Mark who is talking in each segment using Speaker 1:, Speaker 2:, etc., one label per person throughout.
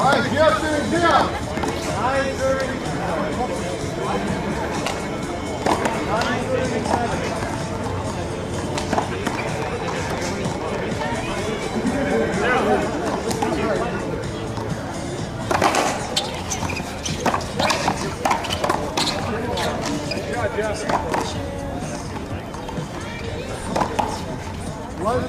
Speaker 1: right, Jeff, 1.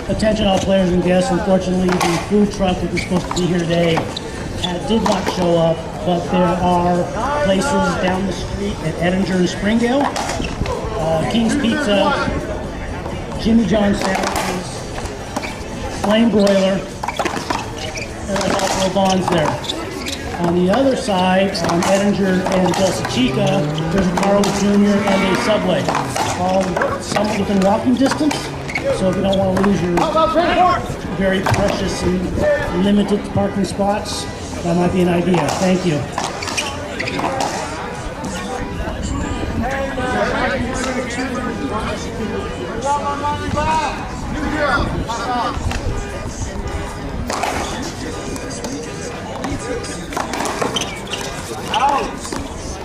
Speaker 2: Attention all players and guests, unfortunately the food truck that was supposed to be here today did not show up, but there are places down the street at Edinger and Springdale. King's Pizza, Jimmy John's sandwiches, Flame Broiler, and there's also Bonds there. On the other side, on Edinger and Dulce Chica, there's a Carl Jr. and a Subway, all somewhat within walking distance. So if you don't want to lose your very precious and limited parking spots, that might be an idea. Thank you.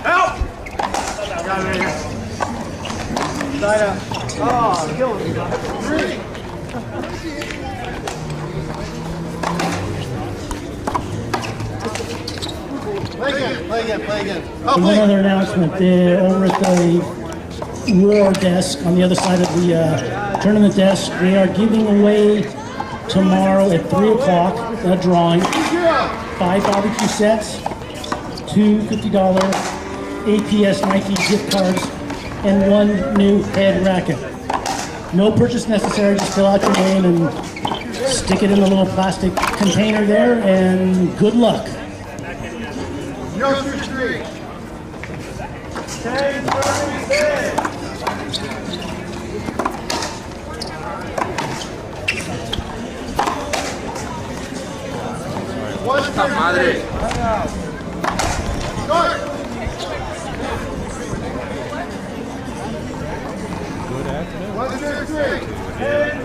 Speaker 1: Help! Oh, kill me. 3. Play again. Oh,
Speaker 2: one other announcement there over at the War desk on the other side of the tournament desk. They are giving away tomorrow at 3 o'clock a drawing. 5 barbecue sets, 2 $50 APS Nike gift cards, and 1 new head racket. No purchase necessary, just fill out your name and stick it in the little plastic container there, and good luck.
Speaker 1: Youngster Street. 10:36. Puta madre. Start. Good afternoon. 1, 2, 3. 10.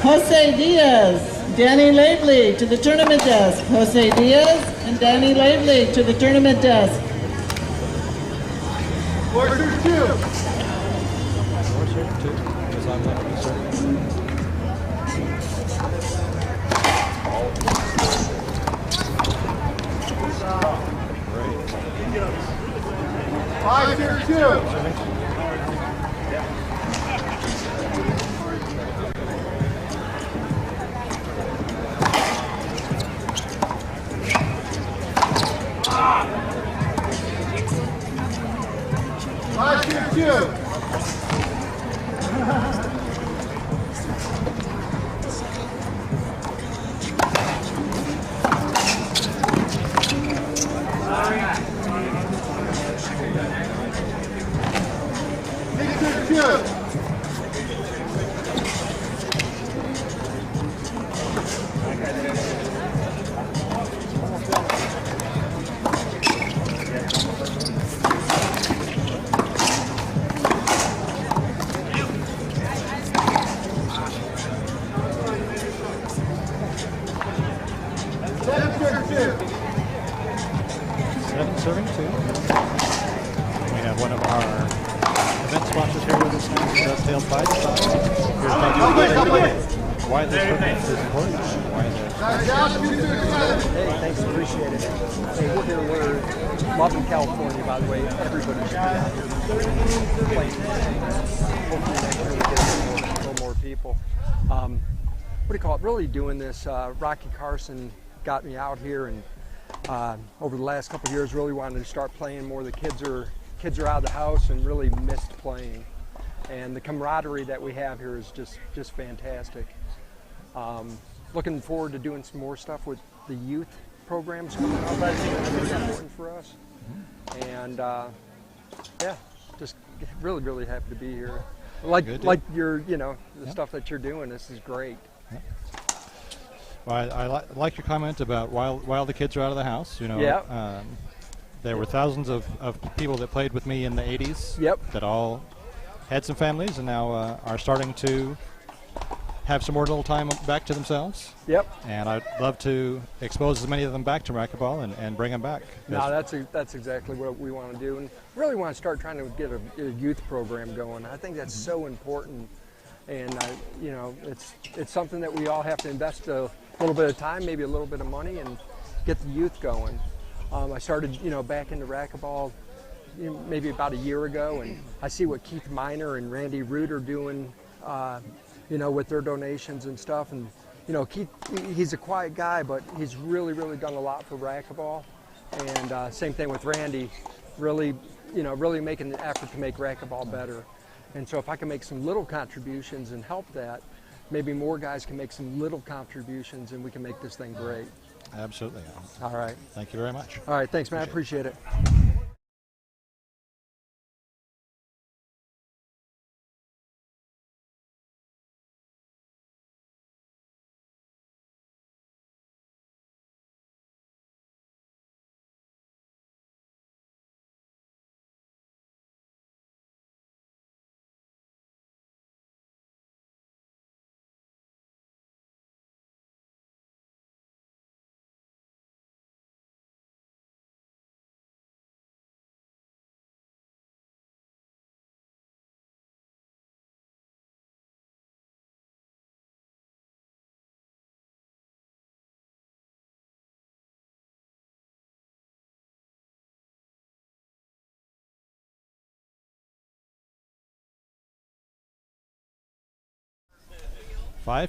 Speaker 3: Jose Diaz, Danny Lavely to the tournament desk. Jose Diaz and Danny Lavely to the tournament desk.
Speaker 1: Quarter two.
Speaker 4: Because I'm not concerned.
Speaker 1: 5-2.
Speaker 4: Serving two. We have one of our event sponsors here with us now, Dovetail Fight. Why this event is important.
Speaker 5: Hey, thanks, appreciate it. Hey, we're loving California, by the way. Everybody should be out here playing. Hopefully next year we get a little more people. What do you call it? Really doing this. Rocky Carson got me out here, and over the last couple of years, really wanted to start playing more. The kids are out of the house and really missed playing, and the camaraderie that we have here is just fantastic. Looking forward to doing some more stuff with the youth programs coming up. That's very important for us, and yeah, just really happy to be here. Like your the stuff that you're doing. This is great.
Speaker 4: Well, I like your comment about while the kids are out of the house. There were thousands of people that played with me in the 80s.
Speaker 5: Yep.
Speaker 4: That all had some families and now are starting to have some more little time back to themselves.
Speaker 5: Yep.
Speaker 4: And I'd love to expose as many of them back to racquetball and bring them back.
Speaker 5: No, that's exactly what we want to do, and really want to start trying to get a youth program going. I think that's so important, and it's something that we all have to invest a little bit of time, maybe a little bit of money, and get the youth going. I started, back into racquetball maybe about a year ago, and I see what Keith Miner and Randy Root are doing, with their donations and stuff. And Keith, he's a quiet guy, but he's really done a lot for racquetball. And same thing with Randy, really making the effort to make racquetball better. And so if I can make some little contributions and help that, maybe more guys can make some little contributions, and we can make this thing great.
Speaker 4: Absolutely.
Speaker 5: All right.
Speaker 4: Thank you very much.
Speaker 5: All right. Thanks, man. I appreciate it.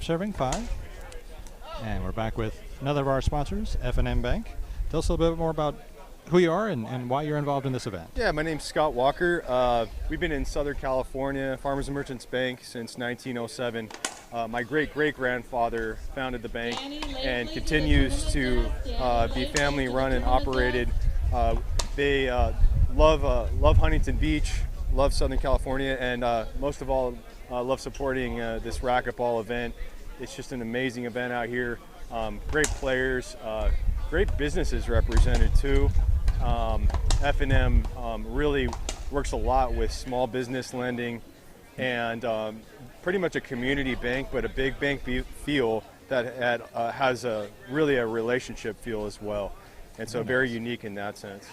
Speaker 4: Serving five. And we're back with another of our sponsors, F&M Bank. Tell us a little bit more about who you are and why you're involved in this event.
Speaker 6: Yeah, my name's Scott Walker. We've been in Southern California, Farmers and Merchants Bank, since 1907. My great-great-grandfather founded the bank and continues to be family-run and operated. They love Huntington Beach, love Southern California, and most of all, love supporting this racquetball event. It's just an amazing event out here. Great players, great businesses represented too. F&M really works a lot with small business lending and pretty much a community bank, but a big bank feel that has really a relationship feel as well. And so very unique in that sense.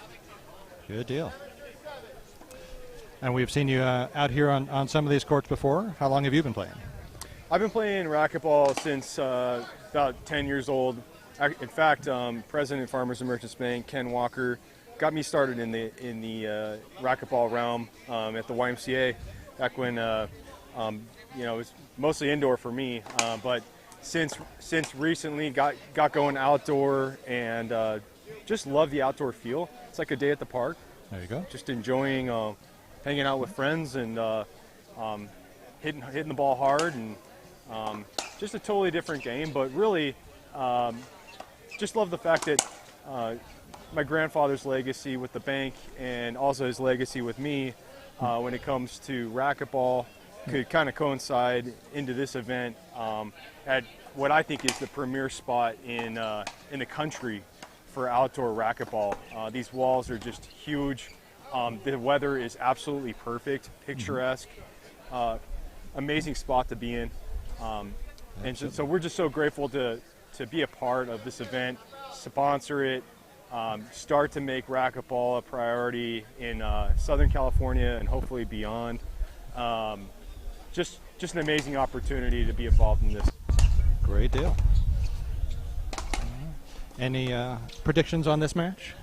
Speaker 4: Good deal. And we've seen you out here on some of these courts before. How long have you been playing?
Speaker 6: I've been playing racquetball since about 10 years old. In fact, President of Farmers and Merchants Bank, Ken Walker, got me started in the racquetball realm at the YMCA back when it was mostly indoor for me. But since recently got going outdoor and just love the outdoor feel. It's like a day at the park.
Speaker 4: There you go.
Speaker 6: Just enjoying hanging out with friends and hitting the ball hard, and just a totally different game. But really, just love the fact that my grandfather's legacy with the bank and also his legacy with me when it comes to racquetball could kind of coincide into this event at what I think is the premier spot in the country for outdoor racquetball. These walls are just huge. The weather is absolutely perfect, picturesque, amazing spot to be in. And so we're just so grateful to be a part of this event, sponsor it, start to make racquetball a priority in Southern California and hopefully beyond. Just an amazing opportunity to be involved in this.
Speaker 4: Great deal. Any predictions on this match?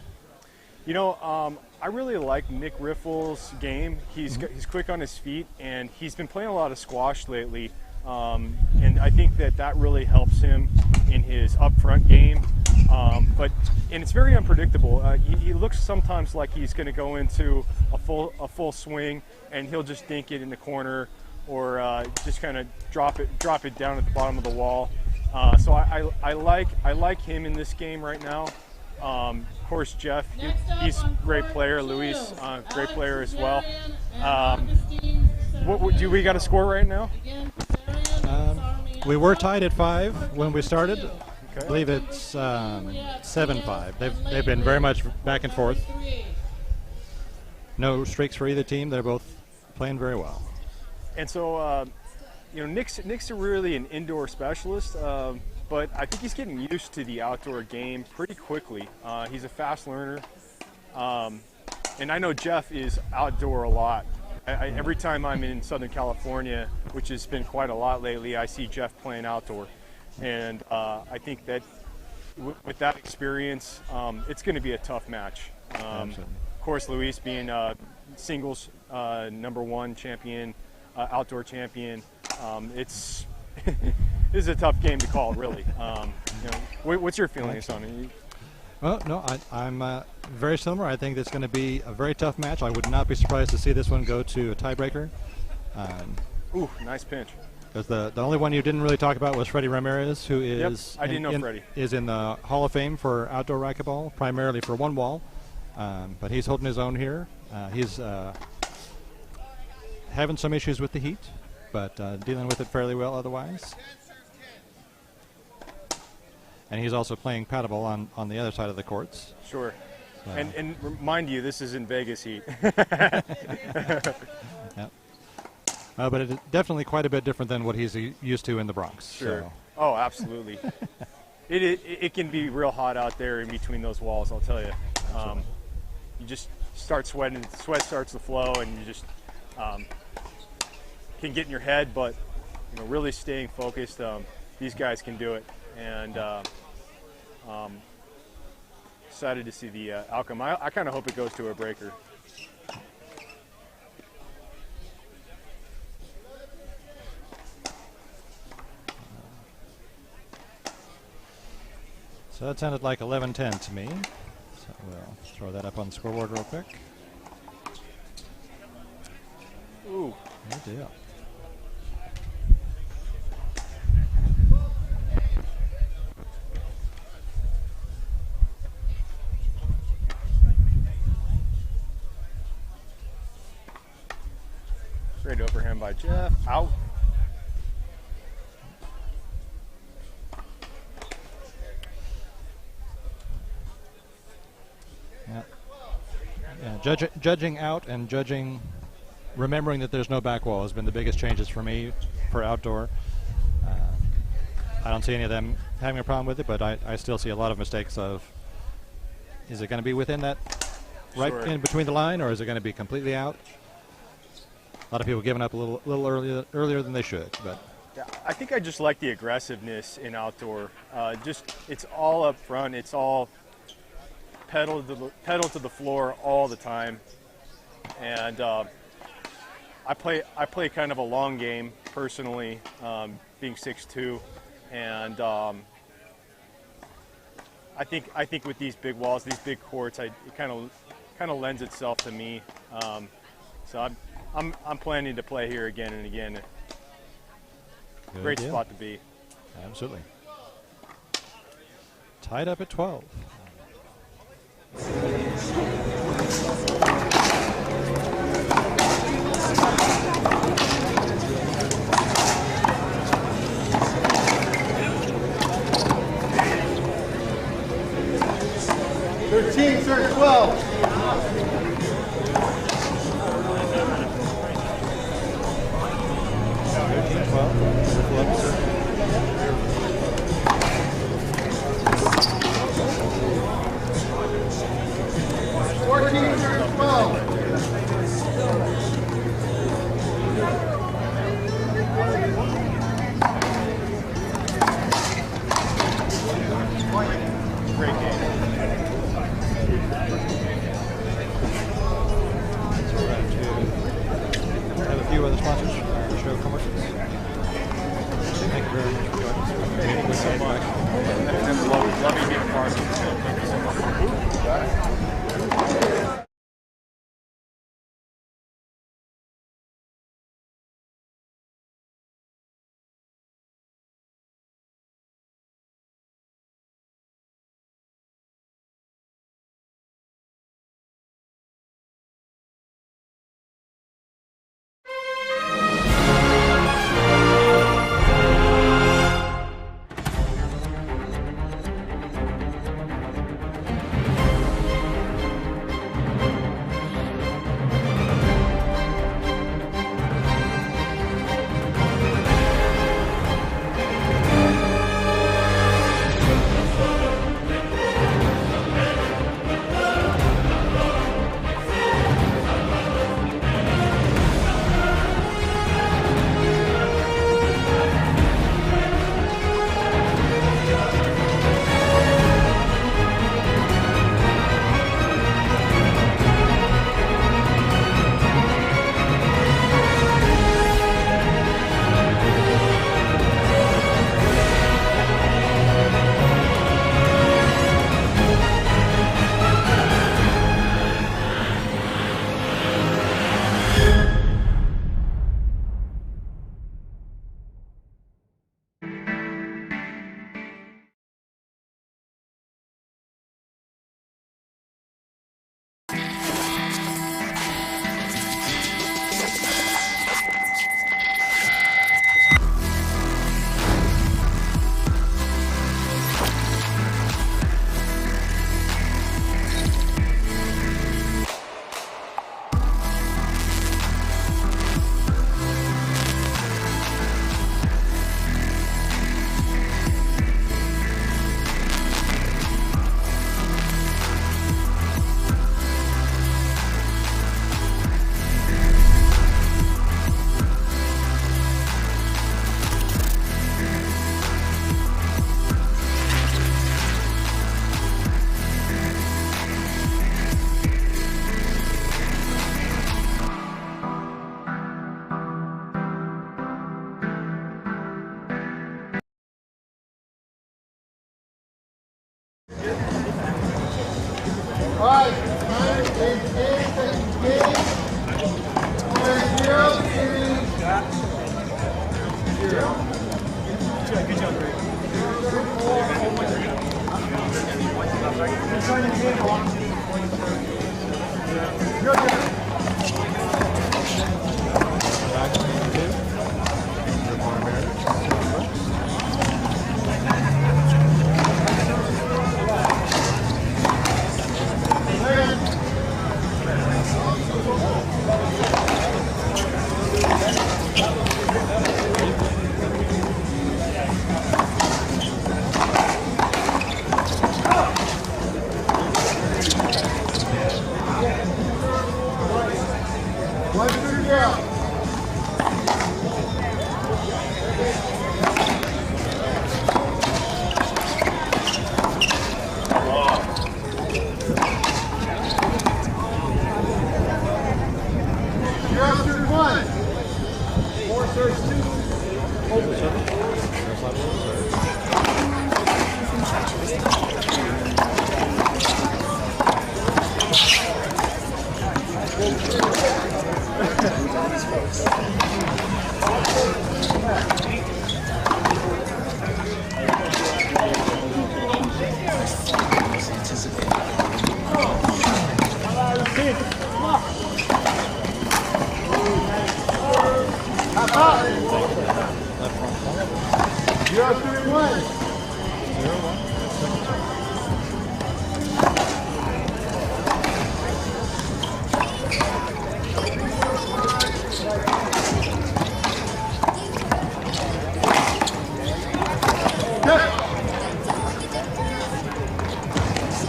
Speaker 6: You know, I really like Nick Riffle's game. He's quick on his feet, and he's been playing a lot of squash lately. And I think that really helps him in his upfront game. And it's very unpredictable. He looks sometimes like he's going to go into a full swing, and he'll just dink it in the corner, or just kind of drop it down at the bottom of the wall. So I like him in this game right now. Of course, Jeff, he's a great player. Luis, great player as well. Do we got a score right now?
Speaker 4: We were tied at 5 when we started. Okay. I believe it's 7-5. They've been very much back and forth. No streaks for either team. They're both playing very well.
Speaker 6: And so, Nick's really an indoor specialist, but I think he's getting used to the outdoor game pretty quickly. He's a fast learner. And I know Jeff is outdoor a lot. Every time I'm in Southern California, which has been quite a lot lately, I see Jeff playing outdoor. And I think that with that experience, it's going to be a tough match. Of course, Luis being singles #1 champion, outdoor champion, it's this is a tough game to call, really. What's your feelings on it?
Speaker 4: Well, no, I'm very similar. I think it's going to be a very tough match. I would not be surprised to see this one go to a tiebreaker.
Speaker 6: Ooh, nice pinch.
Speaker 4: Because the only one you didn't really talk about was Freddie Ramirez, who is
Speaker 6: I didn't know Freddie
Speaker 4: is in the Hall of Fame for outdoor racquetball, primarily for one wall. But he's holding his own here. He's having some issues with the heat, but dealing with it fairly well otherwise. And he's also playing paddleball on the other side of the courts.
Speaker 6: Sure. And mind you, this is in Vegas heat.
Speaker 4: Yep. But it's definitely quite a bit different than what he's used to in the Bronx.
Speaker 6: Sure.
Speaker 4: So.
Speaker 6: Oh, absolutely. It can be real hot out there in between those walls, I'll tell you. You just start sweating, sweat starts to flow, and you just can get in your head, but really staying focused. These guys can do it. And excited to see the outcome. I kind of hope it goes to a breaker.
Speaker 4: So that sounded like 11-10 to me. So we'll throw that up on the scoreboard real quick.
Speaker 6: Ooh.
Speaker 4: Good deal.
Speaker 6: Great overhand by Jeff. Out.
Speaker 4: Yeah, judging out and judging remembering that there's no back wall has been the biggest changes for me for outdoor. I don't see any of them having a problem with it, but I still see a lot of mistakes of, is it going to be within that right
Speaker 6: Sure.
Speaker 4: in between the line, or is it going to be completely out? A lot of people giving up a little earlier than they should. But
Speaker 6: Yeah, I think I just like the aggressiveness in outdoor. Just it's all up front. It's all pedal to the floor all the time, and I play kind of a long game personally, being 6'2", and I think with these big walls, these big courts, it kind of lends itself to me. So I'm planning to play here again and again.
Speaker 4: good
Speaker 6: Great
Speaker 4: deal.
Speaker 6: spot to be.
Speaker 4: Absolutely. Tied up at 12.
Speaker 1: Serve 12. 14, serve 12.
Speaker 6: Great game.
Speaker 4: Have a few other sponsors for the show commercials. Thank you very much for joining us.
Speaker 6: Thank you so much. Love you being a part of the show. Thank you so much.
Speaker 1: All right, time is 8 seconds game. Score 0, series 0.
Speaker 6: Good job, Greg.
Speaker 4: Back to game 2.
Speaker 1: Hey, You're 3-1.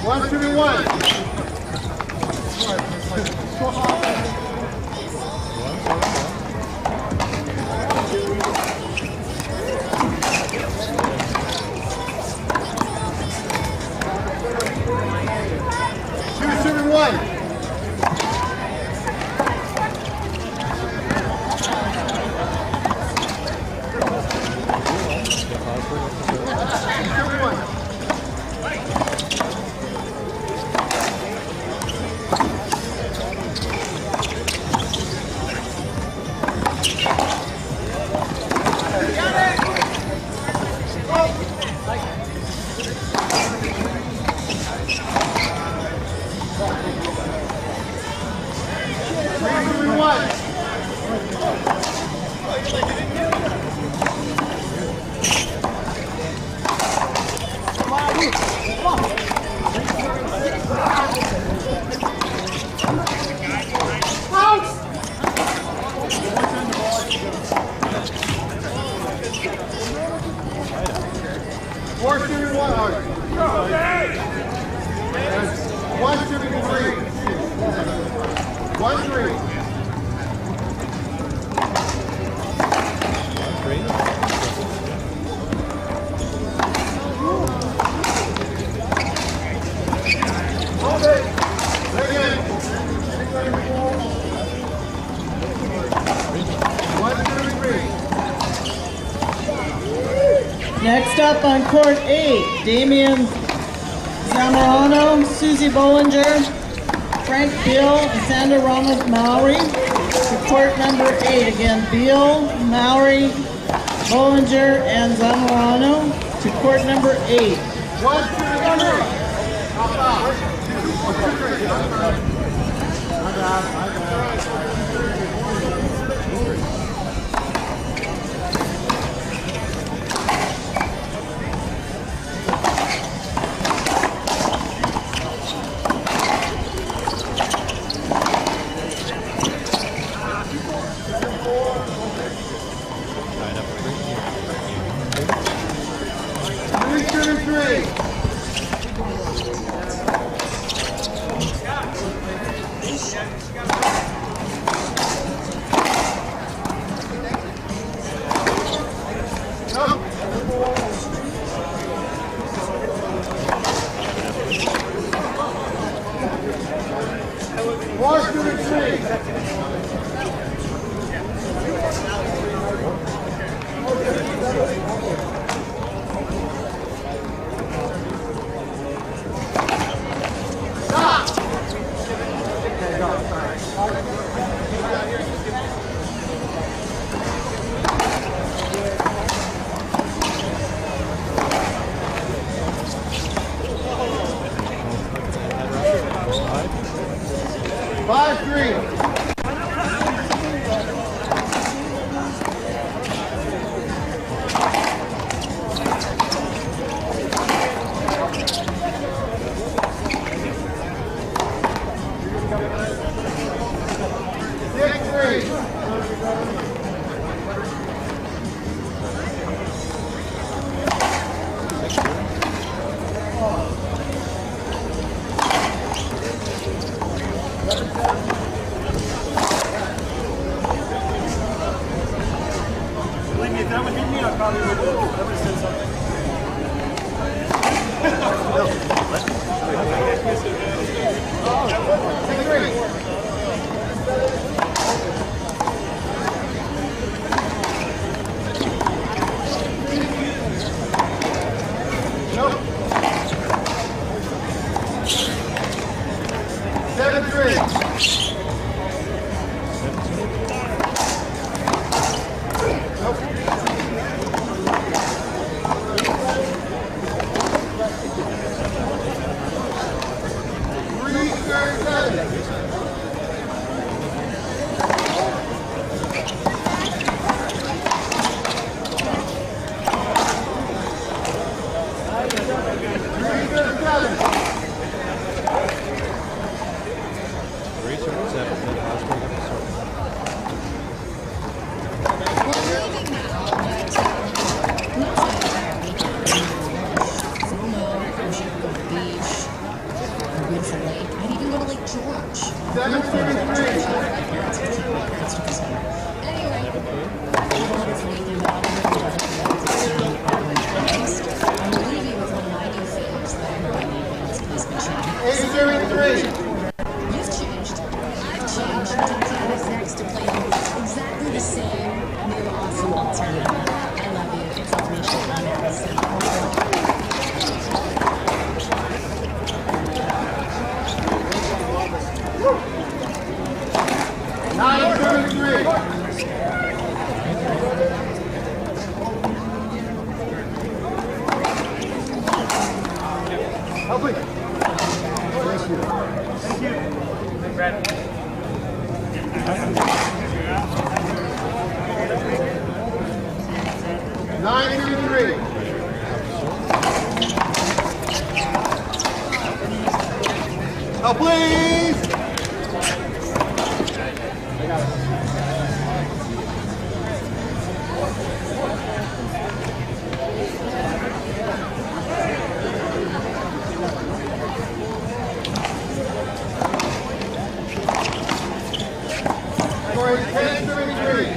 Speaker 1: 1-2-1.
Speaker 3: Next up on court 8, Damian Zamorano, Susie Bollinger, Frank Beal, and Sandra Ronald Mowry. To court number 8, again, Beal, Mowry, Bollinger, and Zamorano. To court number 8.
Speaker 1: 1, 5-3.
Speaker 7: simple to me. I love you. It's all mission on it. So,
Speaker 1: 9:33. Help me. Thank you. Thank you. Brad. 9:33. Help, please. I got it. Score is 10:33.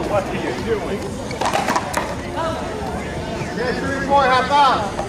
Speaker 1: What are you doing? 10-3-4, half out.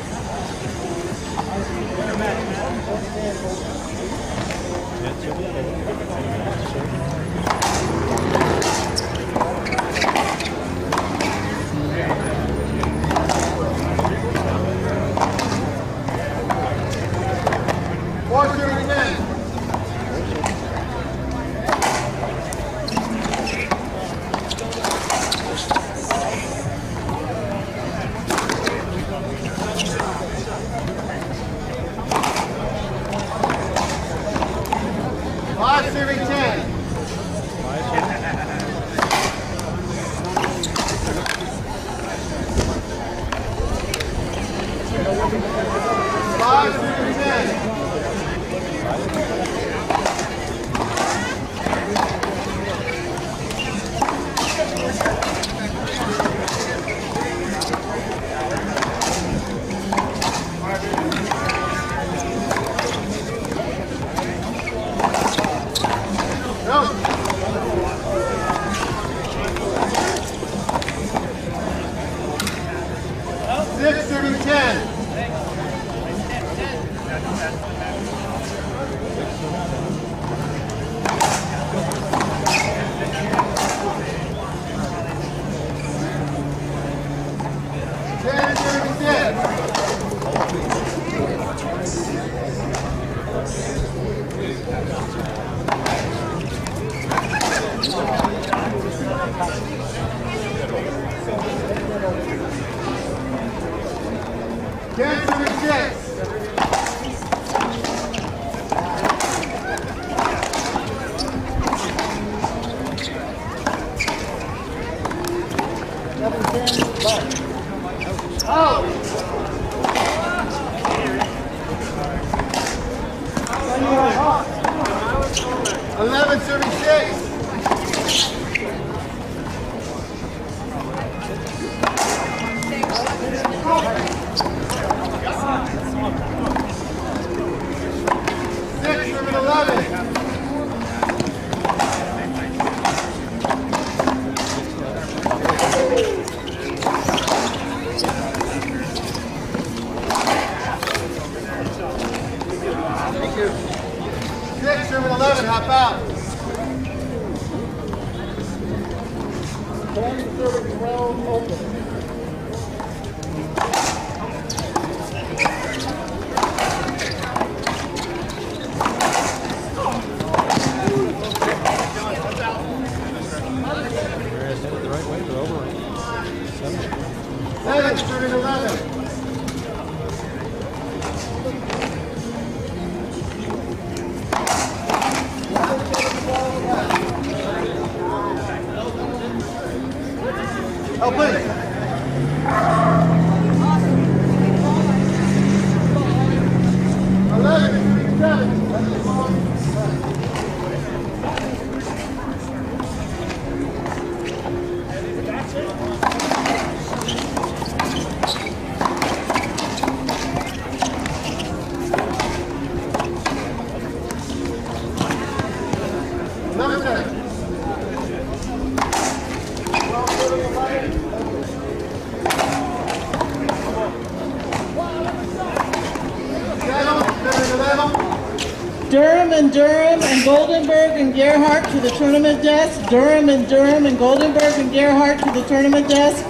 Speaker 3: Durham and Goldenberg and Gerhardt to the tournament desk. Durham and Goldenberg and Gerhardt to the tournament desk.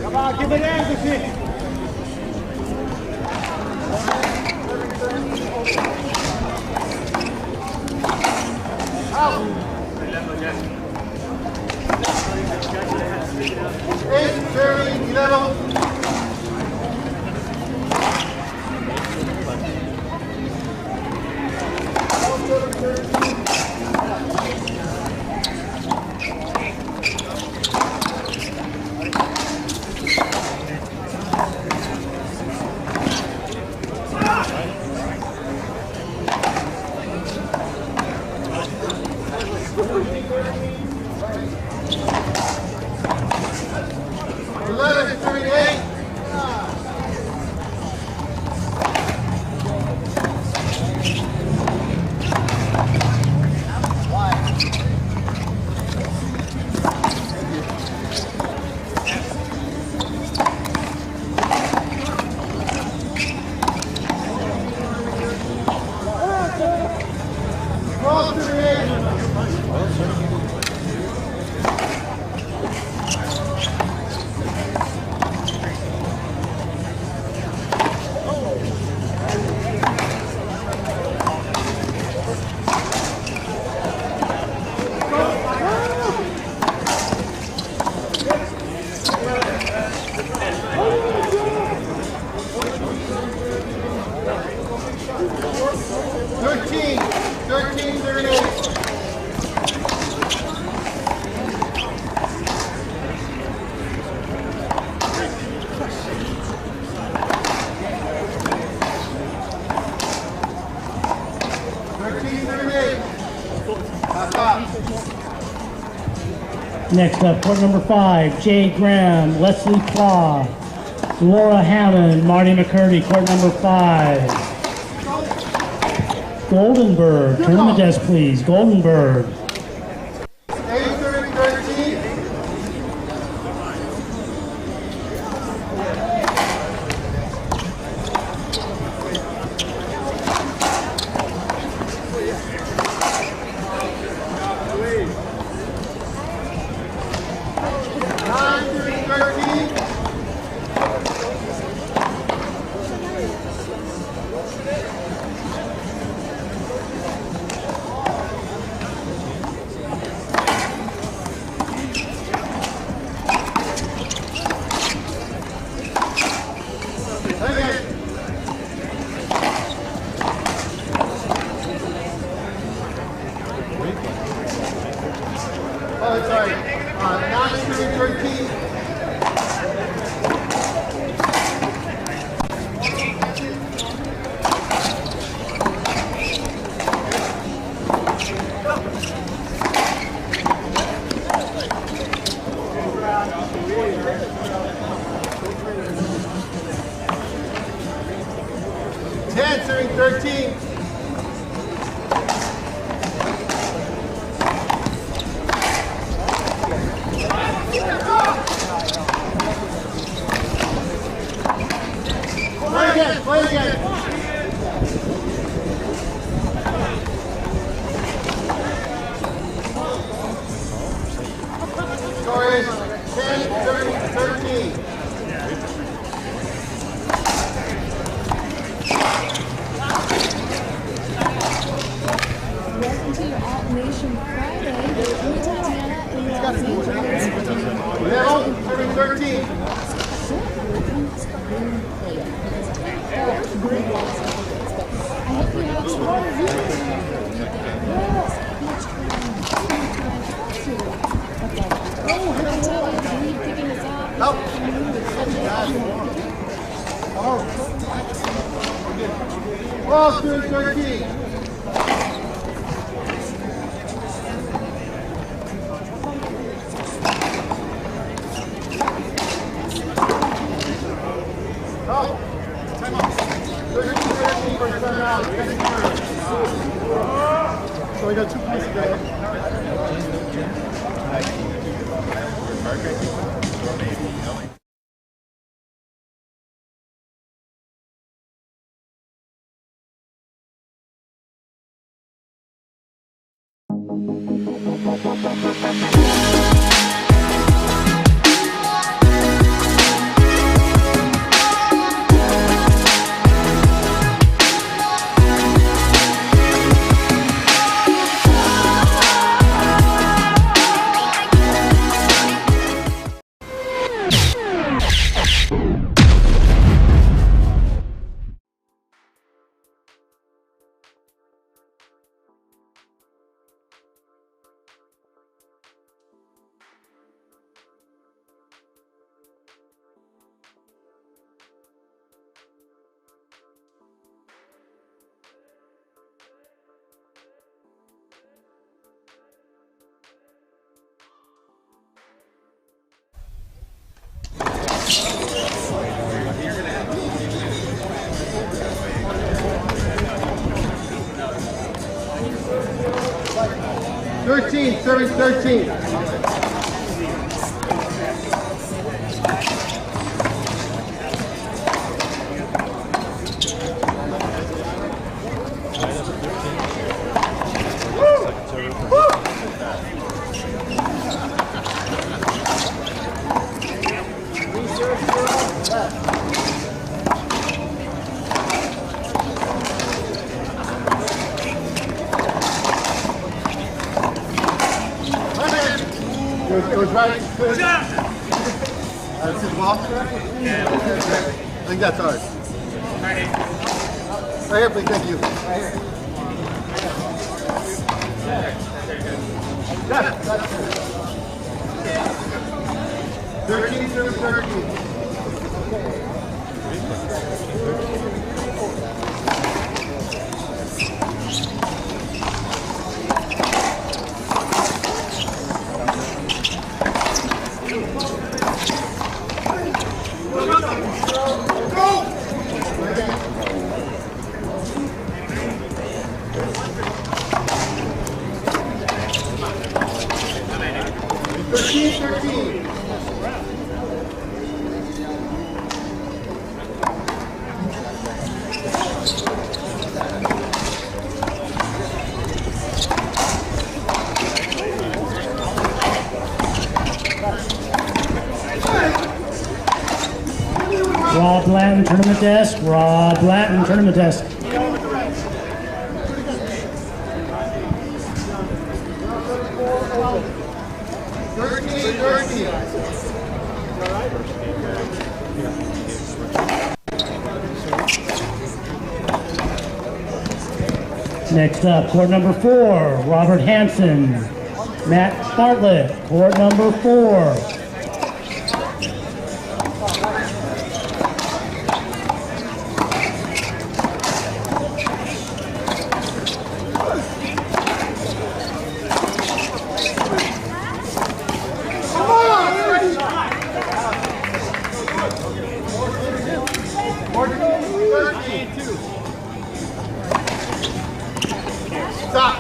Speaker 1: Come on, give it empathy.
Speaker 2: Next up, court number 5, Jay Graham, Leslie Claw, Laura Hammond, Marty McCurdy, court number 5. Goldenberg, tournament desk please, Goldenberg.
Speaker 1: 10, serving 13. Play again. Score is 10, serving 13.
Speaker 8: Welcome to your Alt Nation Friday. I'm Tatiana in Los Angeles.
Speaker 1: Level, serving 13.
Speaker 8: I hope you have some more
Speaker 1: Ball, serving 13. So we got 2 points to go. Serving 13. It was right. That's his ball? Yeah. I think that's ours. Right here, please. Thank you. Right here. That's 13, 13.
Speaker 2: Rob Blanton, tournament desk. Rob Blanton, tournament desk.
Speaker 1: 13.
Speaker 2: Next up, court number 4, Robert Hansen, Matt Bartlett, court number 4.
Speaker 1: Stop.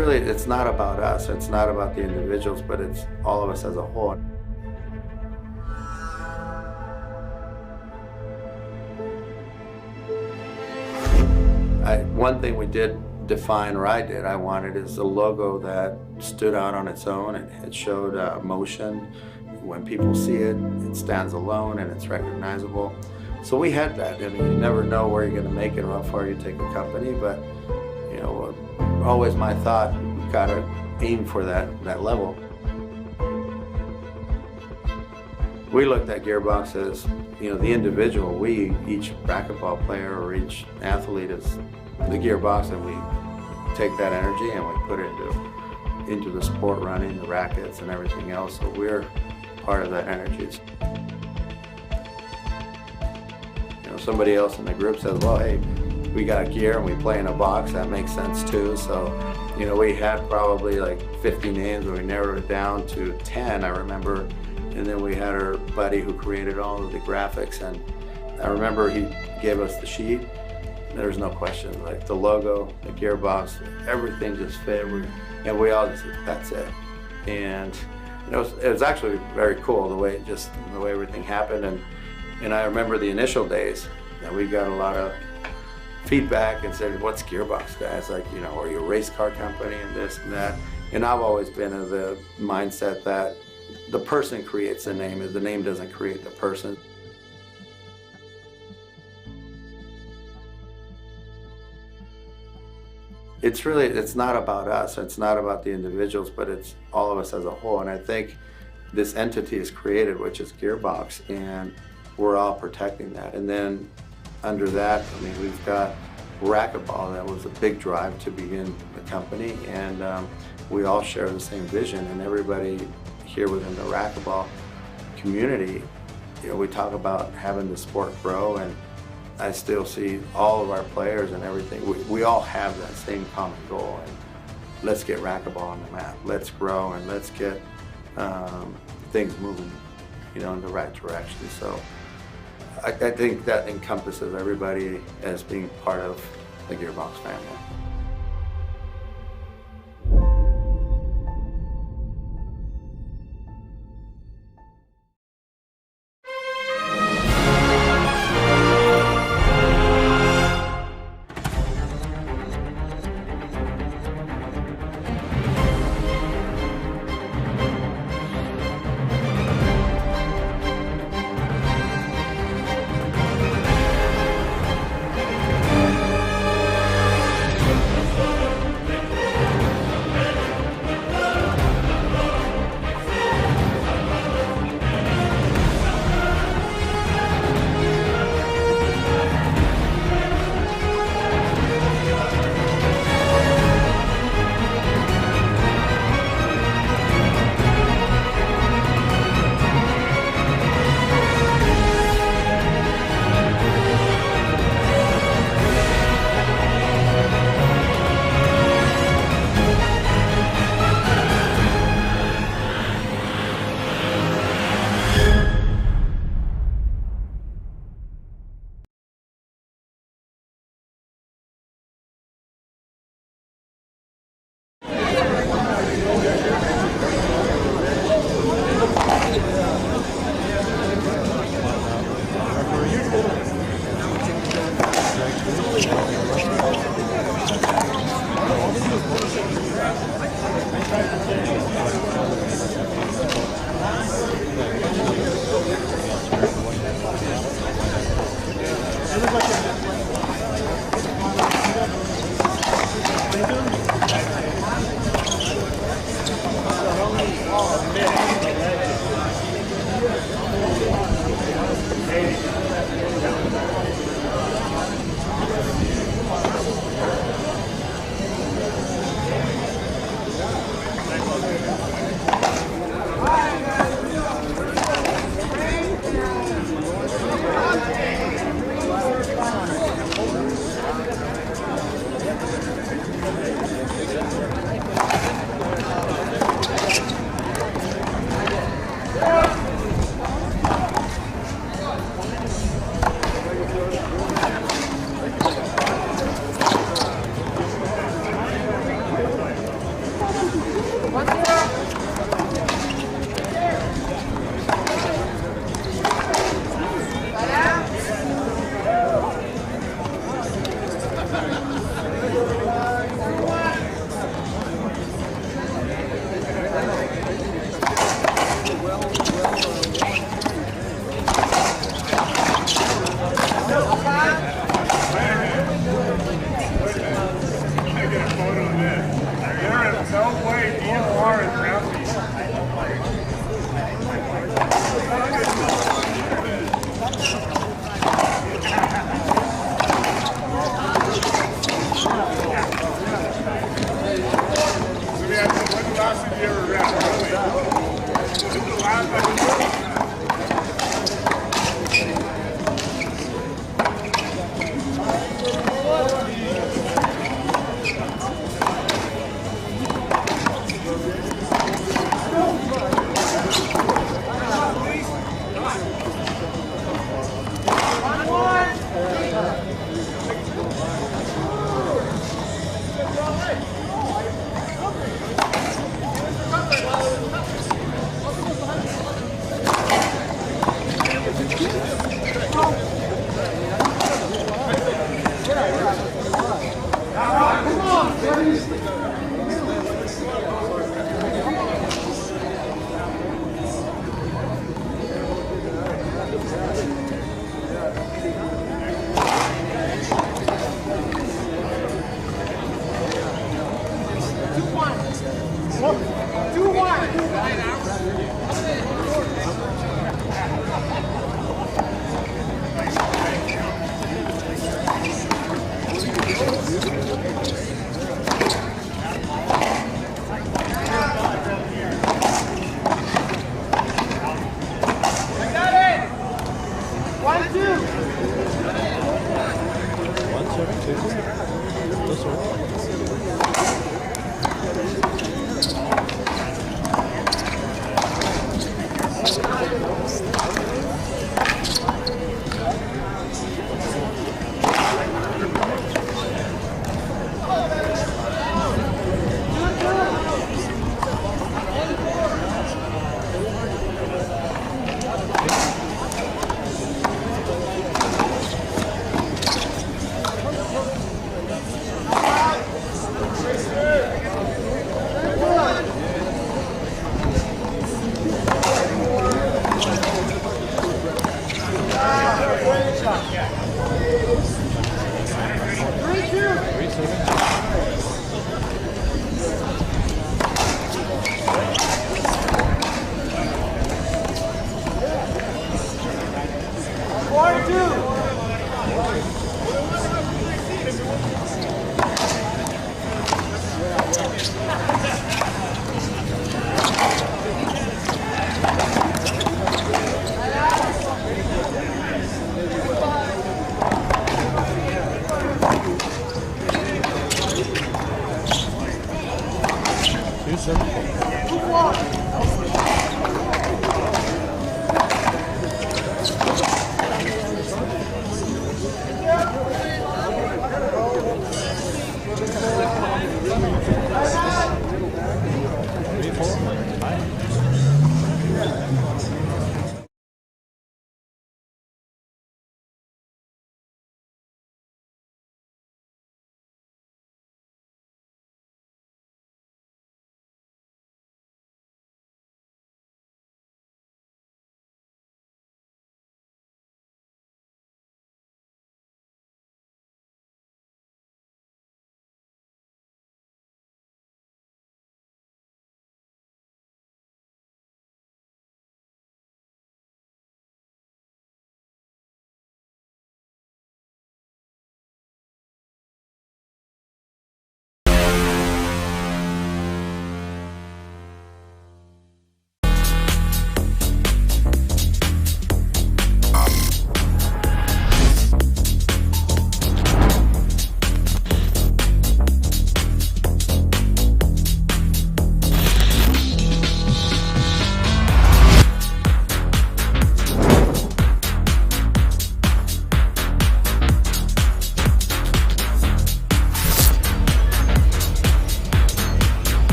Speaker 9: It's not about us, it's not about the individuals, but it's all of us as a whole. One thing we did define, or I wanted, is a logo that stood out on its own, and it showed motion. When people see it, it stands alone and it's recognizable. So we had that. I mean, you never know where you're going to make it or how far you take a company, but you know, always my thought, we gotta aim for that level. We looked at GEARBOX as, you know, the individual. We, each racquetball player or each athlete is the GEARBOX, and we take that energy and we put it into the sport running, the rackets and everything else. So we're part of that energy. You know, somebody else in the group says, well, hey, we got gear and we play in a box. That makes sense too. So, you know, we had probably like 50 names, and we narrowed it down to 10, I remember. And then we had our buddy who created all of the graphics, and I remember he gave us the sheet. There was no question, like the logo, the GEARBOX, everything just fit. And we all just said, that's it. And it was actually very cool the way everything happened. And I remember the initial days that we got a lot of feedback and said, what's GEARBOX, guys? Like, you know, are you a race car company and this and that? And I've always been of the mindset that the person creates the name, and the name doesn't create the person. It's not about us, it's not about the individuals, but it's all of us as a whole. And I think this entity is created, which is GEARBOX, and we're all protecting that. And then under that, I mean, we've got Racquetball. That was a big drive to begin the company, and we all share the same vision. And everybody here within the racquetball community, you know, we talk about having the sport grow, and I still see all of our players and everything. We all have that same common goal, and let's get racquetball on the map. Let's grow, and let's get things moving, you know, in the right direction. So I think that encompasses everybody as being part of the GEARBOX family.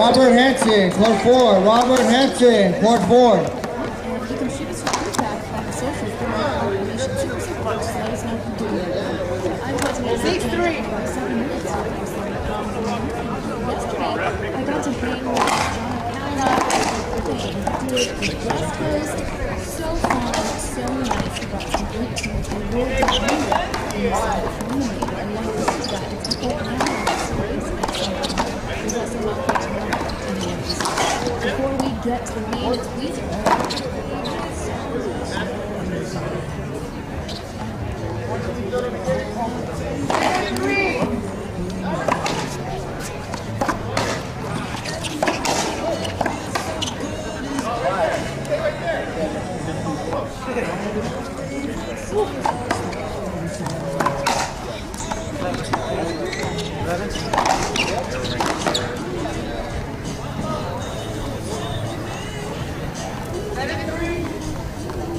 Speaker 3: Robert Henson, court 4. Robert Henson, court 4.
Speaker 8: And you can shoot us your feedback on the socials for more information too. So just let us know if you do it. I was watching it 6-3. 7 minutes. Yesterday, I got to hang with John West Coast. So fun, so nice. We got some great teams. And we'll get into it. And one of the things that it's important now. Before we get to the main, it's Weezer.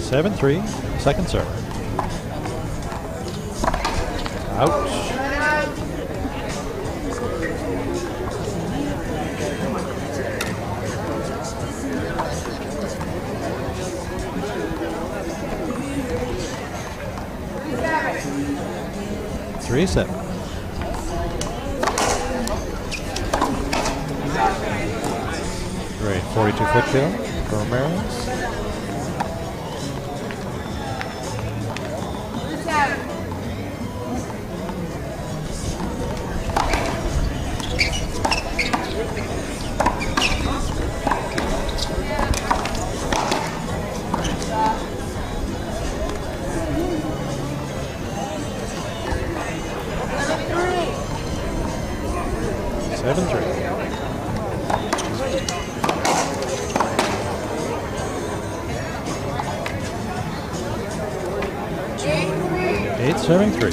Speaker 4: 7-3, second serve. Ouch. Three, 7. Great 42-foot kill for Ramirez. Serving 3.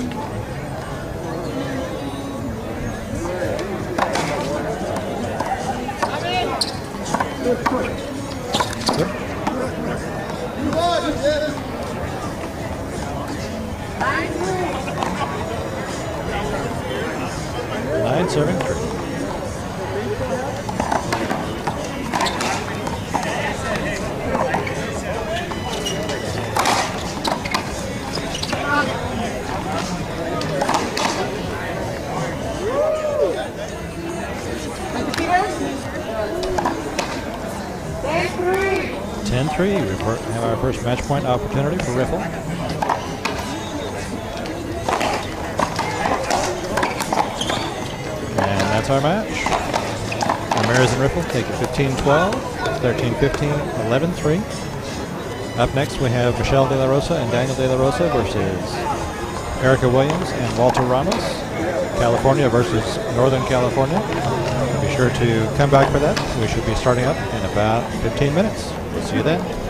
Speaker 4: Nine, serving 3. We have our first match point opportunity for Riffle. And that's our match. Ramirez and Riffle take it 15-12, 13-15, 11-3. Up next we have Michelle De La Rosa and Daniel De La Rosa versus Erica Williams and Walter Ramos. California versus Northern California. Be sure to come back for that. We should be starting up in about 15 minutes. See you then.